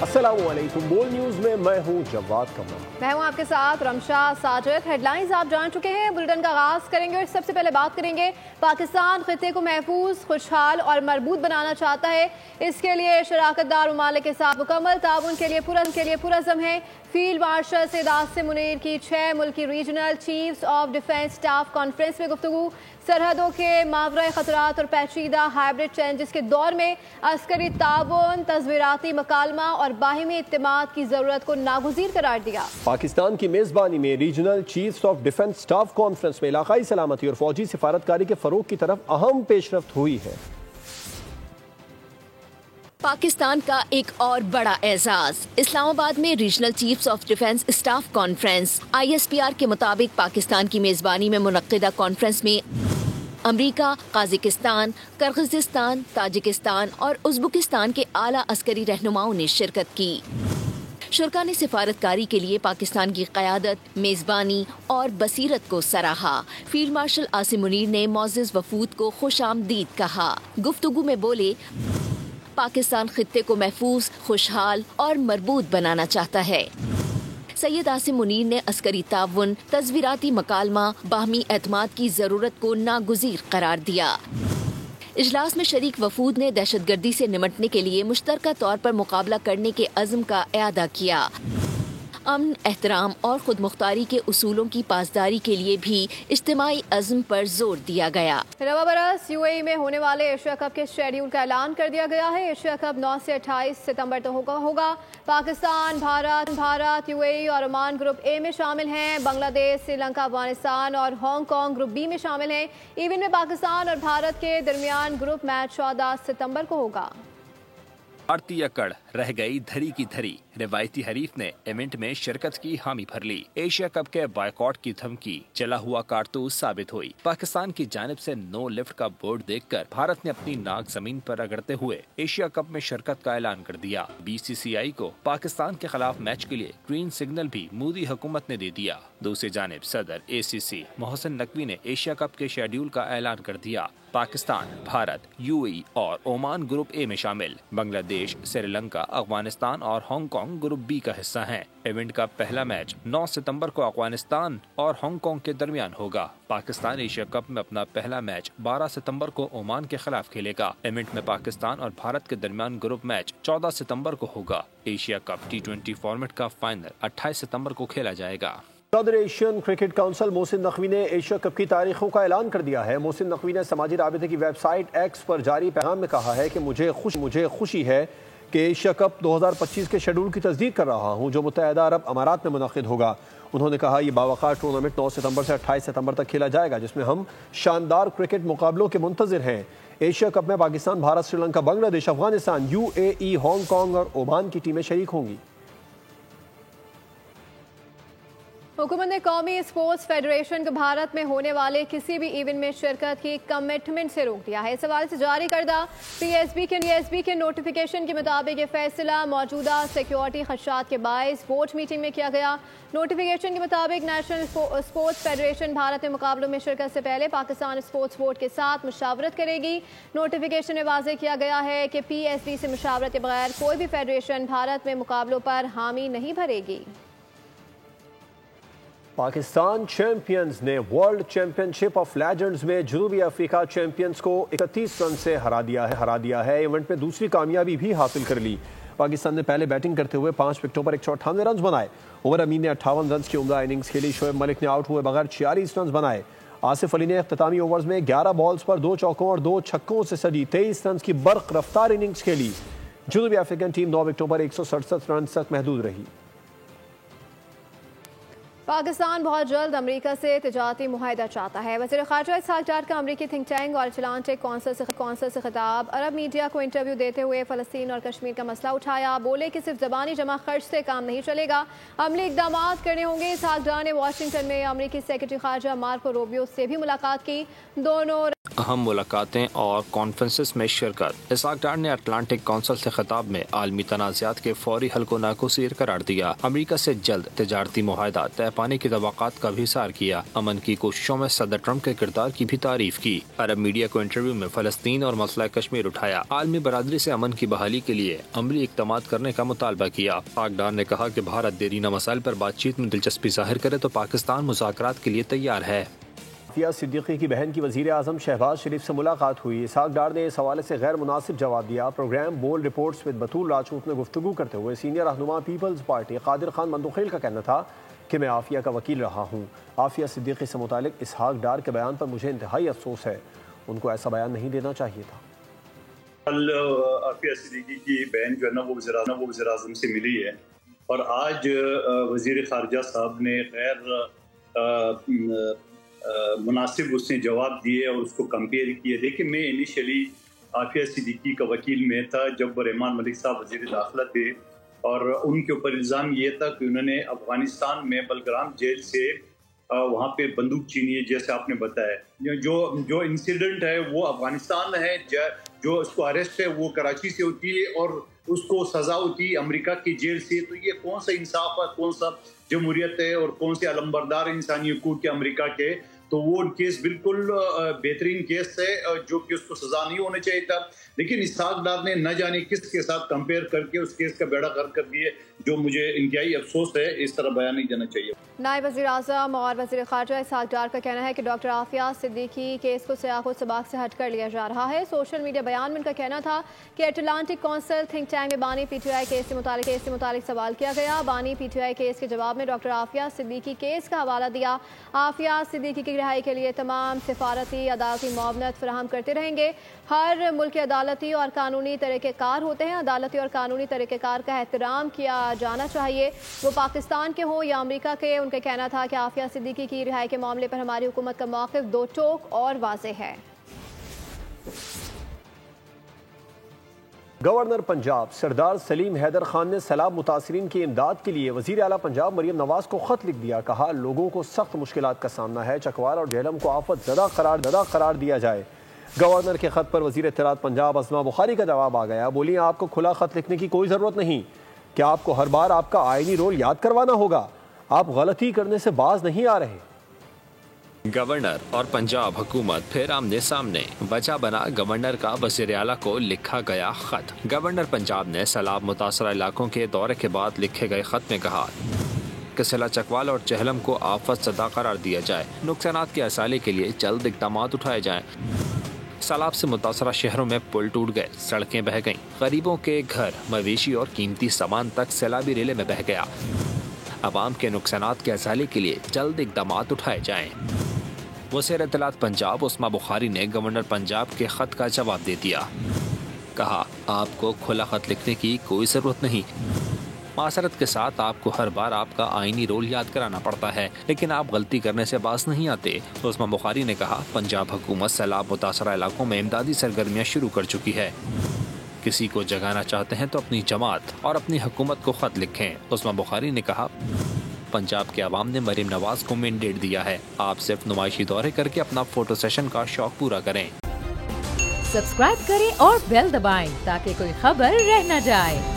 अस्सलाम वालेकुम। बोल न्यूज़ में मैं हूँ जवाद कमर। मैं हूँ आपके साथ रमशा साजिद। हेडलाइंस आप जान चुके हैं, बुलेटिन का आगाज करेंगे और सबसे पहले बात करेंगे पाकिस्तान खित्ते को महफूज, खुशहाल और मरबूत बनाना चाहता है। इसके लिए शराकतदार ममालिक के साथ मुकम्मल ताउन के लिए पुरज़म है। फील्ड मार्शल सैयद आसिम मुनीर की 6 मुल्की regional chiefs of defence staff conference में गुफ्तगू। सरहदों के मावरा खतरात और पेचीदा हाइब्रिड चैलेंजेस के दौर में अस्करी ताउन, तस्वीराती मकालमा और बाहिमी इत्तेमाद की ज़रूरत को नागुज़ीर करार दिया। पाकिस्तान की मेज़बानी में regional chiefs of defence staff conference में इलाकाई सलामती और फौजी सिफारतकारी के फरोग की तरफ अहम पेशरफ्त हुई है। पाकिस्तान का एक और बड़ा एजाज। इस्लामाबाद में regional chiefs of defence staff conference ISPR के मुताबिक पाकिस्तान की मेजबानी में मुनक्किदा कॉन्फ्रेंस में अमरीका, काजिकिस्तान, किर्गिज़स्तान, ताजिकिस्तान और उज़्बेकिस्तान के आला अस्करी रहनुमाओं ने शिरकत की। शुरा ने सिफारतकारी के लिए पाकिस्तान की क़यादत, मेज़बानी और बसीरत को सराहा। फील्ड मार्शल आसिम मुनीर ने मोअज़्ज़िज़ वफूद को खुश आमदीद कहा। गुफ्तगू में बोले, पाकिस्तान खित्ते को महफूज, खुशहाल और मरबूत बनाना चाहता है। सैयद आसिम मुनीर ने अस्करी ताउन, तस्वीराती मकालमा, बाहमी एतमाद की ज़रूरत को नागुज़ीर करार दिया। इजलास में शरीक वफूद ने दहशतगर्दी से निमटने के लिए मुश्तरका तौर पर मुकाबला करने के अज़्म का इआदा किया। अमन, एहतराम और खुद मुख्तारी के उसूलों की पासदारी के लिए भी इज्तिमाई अज़्म पर जोर दिया गया। रवा बरस UAE में होने वाले एशिया कप के शेड्यूल का ऐलान कर दिया गया है। एशिया कप 9 से 28 सितंबर तक होगा। पाकिस्तान, भारत, UAE और ओमान ग्रुप A में शामिल हैं। बांग्लादेश, श्रीलंका, अफगानिस्तान और हांगकांग ग्रुप B में शामिल हैं। इवेंट में पाकिस्तान और भारत के दरमियान ग्रुप मैच 14 सितंबर को होगा। भारतीय कड़ रह गई धरी की धरी। रिवायती हरीफ ने इवेंट में शिरकत की हामी भर ली। एशिया कप के बायकॉट की धमकी चला हुआ कारतूस साबित हुई। पाकिस्तान की जानिब से नो लिफ्ट का बोर्ड देखकर भारत ने अपनी नाक जमीन पर रगड़ते हुए एशिया कप में शिरकत का ऐलान कर दिया। BCCI को पाकिस्तान के खिलाफ मैच के लिए ग्रीन सिग्नल भी मोदी हुकूमत ने दे दिया। दूसरी जानिब सदर ACC मोहसिन नकवी ने एशिया कप के शेड्यूल का ऐलान कर दिया। पाकिस्तान, भारत, UAE और ओमान ग्रुप A में शामिल। बांग्लादेश, श्रीलंका, अफगानिस्तान और हांगकांग ग्रुप B का हिस्सा हैं। इवेंट का पहला मैच 9 सितंबर को अफगानिस्तान और हांगकांग के दरमियान होगा। पाकिस्तान एशिया कप में अपना पहला मैच 12 सितंबर को ओमान के खिलाफ खेलेगा। इवेंट में पाकिस्तान और भारत के दरमियान ग्रुप मैच 14 सितंबर को होगा। एशिया कप T20 फॉर्मेट का फाइनल 28 सितंबर को खेला जाएगा। सदर Asian cricket council Mohsin Naqvi ने एशिया कप की तारीखों का ऐलान कर दिया है। मोहसिन नकवी ने समाजी राबिते की वेबसाइट X पर जारी पैगाम में कहा है कि मुझे खुशी है कि एशिया कप 2025 के शेड्यूल की तस्दीक कर रहा हूं, जो मुत्तहिदा अरब अमारात में मुनक़िद होगा। उन्होंने कहा, यह बावक़ार टूर्नामेंट 9 सितंबर से 28 सितंबर तक खेला जाएगा, जिसमें हम शानदार क्रिकेट मुकाबलों के मुंतज़िर हैं। एशिया कप में पाकिस्तान, भारत, श्रीलंका, बांग्लादेश, अफगानिस्तान, UAE, हांगकांग और ओमान की टीमें शरीक होंगी। हुकूमत ने कौमी स्पोर्ट्स फेडरेशन को भारत में होने वाले किसी भी इवेंट में शिरकत की कमिटमेंट से रोक दिया है। इस हवाले से जारी करदा PSB के नोटिफिकेशन के मुताबिक ये फैसला मौजूदा सिक्योरिटी खदशात के बायस बोर्ड मीटिंग में किया गया। नोटिफिकेशन के मुताबिक नेशनल स्पोर्ट्स फेडरेशन भारत में मुकाबलों में शिरकत से पहले पाकिस्तान स्पोर्ट्स बोर्ड के साथ मुशावरत करेगी। नोटिफिकेशन में वाज़ेह किया गया है कि PSB से मुशावरत के बगैर कोई भी फेडरेशन भारत में मुकाबलों पर हामी नहीं भरेगी। पाकिस्तान चैंपियंस ने वर्ल्ड चैंपियनशिप ऑफ लेजेंड्स में जनूबी अफ्रीका चैंपियंस को 31 रन से हरा दिया है। इवेंट में दूसरी कामयाबी भी हासिल कर ली। पाकिस्तान ने पहले बैटिंग करते हुए 5 विकेटों पर 198 रन बनाए। उमर अमीन ने 58 रन की उम्दा इनिंग्स खेली। शोएब मलिक ने आउट हुए बगैर 46 रन बनाए। आसिफ अली ने इख्तितामी ओवर्स में 11 बॉल्स पर 2 चौकों और 2 छक्कों से सजी 23 रन की बर्क रफ्तार इनिंग्स खेली। जनूबी अफ्रीकन टीम 9 विकेटों पर 167 रन तक महदूद रही। पाकिस्तान बहुत जल्द अमेरिका से तिजारती मुआहदा चाहता है। वज़ीर ख़ारिजा इसहाक़ डार का अमेरिकी थिंक टैंक और अटलांटिक कौंसिल से खिताब। अरब मीडिया को इंटरव्यू देते हुए फ़लस्तीन और कश्मीर का मसला उठाया। बोले कि सिर्फ ज़बानी जमा खर्च से काम नहीं चलेगा, अमली इक़दाम करने होंगे। इसहाक़ डार ने वाशिंगटन में अमेरिकी सेक्रेटरी ख़ारिजा मार्को रूबियो से भी मुलाकात की। दोनों अहम मुलाकातें और कॉन्फ्रेंसेस में शिरकत। इसहाक़ डार ने अटलांटिक कौंसिल से खिताब में आलमी तनाज़ात के फौरी हल को नागुज़ीर करार दिया। अमेरिका से जल्द तिजारती मुआहदा तय पाने की तवक्कात का भी इज़हार किया। अमन की कोशिशों में सदर ट्रंप के किरदार की भी तारीफ की। अरब मीडिया को इंटरव्यू में फलस्तीन और मसला कश्मीर उठाया। आलमी बरादरी से अमन की बहाली के लिए अमली इक़दामात करने का मुतालबा किया। इसहाक डार ने कहा कि भारत देरीना मसाइल पर बातचीत में दिलचस्पी जाहिर करे तो पाकिस्तान मुज़ाकरात के लिए तैयार है। आफिया सिद्दीकी की बहन की वज़ीर आज़म शहबाज शरीफ से मुलाकात हुई। इसहाक डार ने इस हवाले से गैर मुनासिब जवाब दिया। प्रोग्राम बोल्ड रिपोर्ट्स विद बतूल राजपूत में गुफ्तगू करते हुए सीनियर रहनुमा पीपल्स पार्टी कादिर खान मंदुखेल का कहना था कि मैं आफिया का वकील रहा हूँ। आफिया सिद्दीकी से मुतालिक इसहाक डार के बयान पर मुझे इंतहाई अफसोस है। उनको ऐसा बयान नहीं देना चाहिए था। कल आफिया सिद्दीकी की बहन जो है ना वो वज़ीर आज़म से मिली है और आज वज़ीर ख़ारजा साहब ने गैर मुनासिब उसने जवाब दिए और उसको कंपेयर किए। देखिए, मैं इनिशियली आफिया सिद्दीकी का वकील में था जब रहमान मलिक साहब वज़ीर दाखिला थे और उनके ऊपर इल्ज़ाम ये था कि उन्होंने अफ़गानिस्तान में बलग्राम जेल से वहाँ पे बंदूक छीनी है, जैसे आपने बताया। जो इंसिडेंट है वो अफ़गानिस्तान है, जो उसको अरेस्ट है वो कराची से होती है और उसको सज़ा होती है अमेरिका की जेल से। तो ये कौन सा इंसाफ है, कौन सा जमहूरियत है और कौन से अलंबरदार इंसानी हुकूक के अमेरिका के। तो वो केस बिल्कुल बेहतरीन केस है जो कि उसको सज़ा नहीं होना चाहिए था। लेकिन इसहाक डार ने न जाने किसके साथ कंपेयर करके उस केस का बेड़ा गर्क कर दिए, जो मुझे इंतहाई अफसोस है। इस तरह बयान नहीं देना चाहिए। नायब वज़ीर आज़म और वज़ीर ख़ारजा इसहाक डार का कहना है कि डॉक्टर आफिया सिद्दीकी केस को सियाक़ो सबाक़ से हट कर लिया जा रहा है। सोशल मीडिया बयान में उनका कहना था कि अटलांटिक काउंसिल थिंक टैंक में बानी PTI केस से मुतालिक सवाल किया गया। बानी PTI केस के जवाब में डॉक्टर आफिया सिद्दीकी केस का हवाला दिया। आफिया सिद्दीकी की रिहाई के लिए तमाम सिफारती अदालती मुआवनत फराहम करते रहेंगे। हर मुल्क के अदालती और कानूनी तरीक़ेकार होते हैं। अदालती और कानूनी तरीक़ेकार का एहतराम किया जाना चाहिए, वो पाकिस्तान के हों या अमेरिका के। उनका कहना था कि आफिया सिद्दीकी की रिहाई के मामले पर हमारी हुकूमत का मौक़िफ़ दो टोक और वाज़ेह है। गवर्नर पंजाब सरदार सलीम हैदर खान ने सैलाब मुतासरीन की इमदाद के लिए वज़ीर आला पंजाब मरियम नवाज को ख़त लिख दिया। कहा, लोगों को सख्त मुश्किलात का सामना है, चकवाल और झेलम को आफत ज़दा करार दिया जाए। गवर्नर के ख़त पर वज़ीर इत्तलात पंजाब अस्मा बुखारी का जवाब आ गया। बोली, आपको खुला ख़त लिखने की कोई ज़रूरत नहीं। क्या आपको हर बार आपका आईनी रोल याद करवाना होगा? आप गलती करने से बाज नहीं आ रहे। गवर्नर और पंजाब हुकूमत फिर आमने सामने। वजह बना गवर्नर का वज़ीर आला को लिखा गया खत। गवर्नर पंजाब ने सैलाब मुतासरा इलाकों के दौरे के बाद लिखे गए खत में कहा कि सिला चकवाल और चहलम को आफत ज़दा करार दिया जाए। नुकसानात के असाले के लिए जल्द इक़दामात उठाए जाएं। सैलाब से मुतासरा शहरों में पुल टूट गए, सड़कें बह गईं, गरीबों के घर, मवेशी और कीमती सामान तक सैलाबी रेले में बह गया। अवाम के नुकसानात के असाले के लिए जल्द इक़दामात उठाए जाएं। वज़ीर इत्तलात पंजाब अस्मा बुखारी ने गवर्नर पंजाब के ख़त का जवाब दे दिया। कहा, आपको खुला ख़त लिखने की कोई ज़रूरत नहीं। मासरत के साथ आपको हर बार आपका आईनी रोल याद कराना पड़ता है, लेकिन आप गलती करने से बाज नहीं आते। अस्मा बुखारी ने कहा, पंजाब हुकूमत सैलाब मुतासरा इलाकों में इमदादी सरगर्मियाँ शुरू कर चुकी है। किसी को जगाना चाहते हैं तो अपनी जमात और अपनी हुकूमत को ख़त लिखें। अस्मा बुखारी ने कहा, पंजाब के अवाम ने मरीम नवाज को मैंडेट दिया है। आप सिर्फ नुमाइशी दौरे करके अपना फोटो सेशन का शौक पूरा करें। सब्सक्राइब करें और बेल दबाएं ताकि कोई खबर रह न जाए।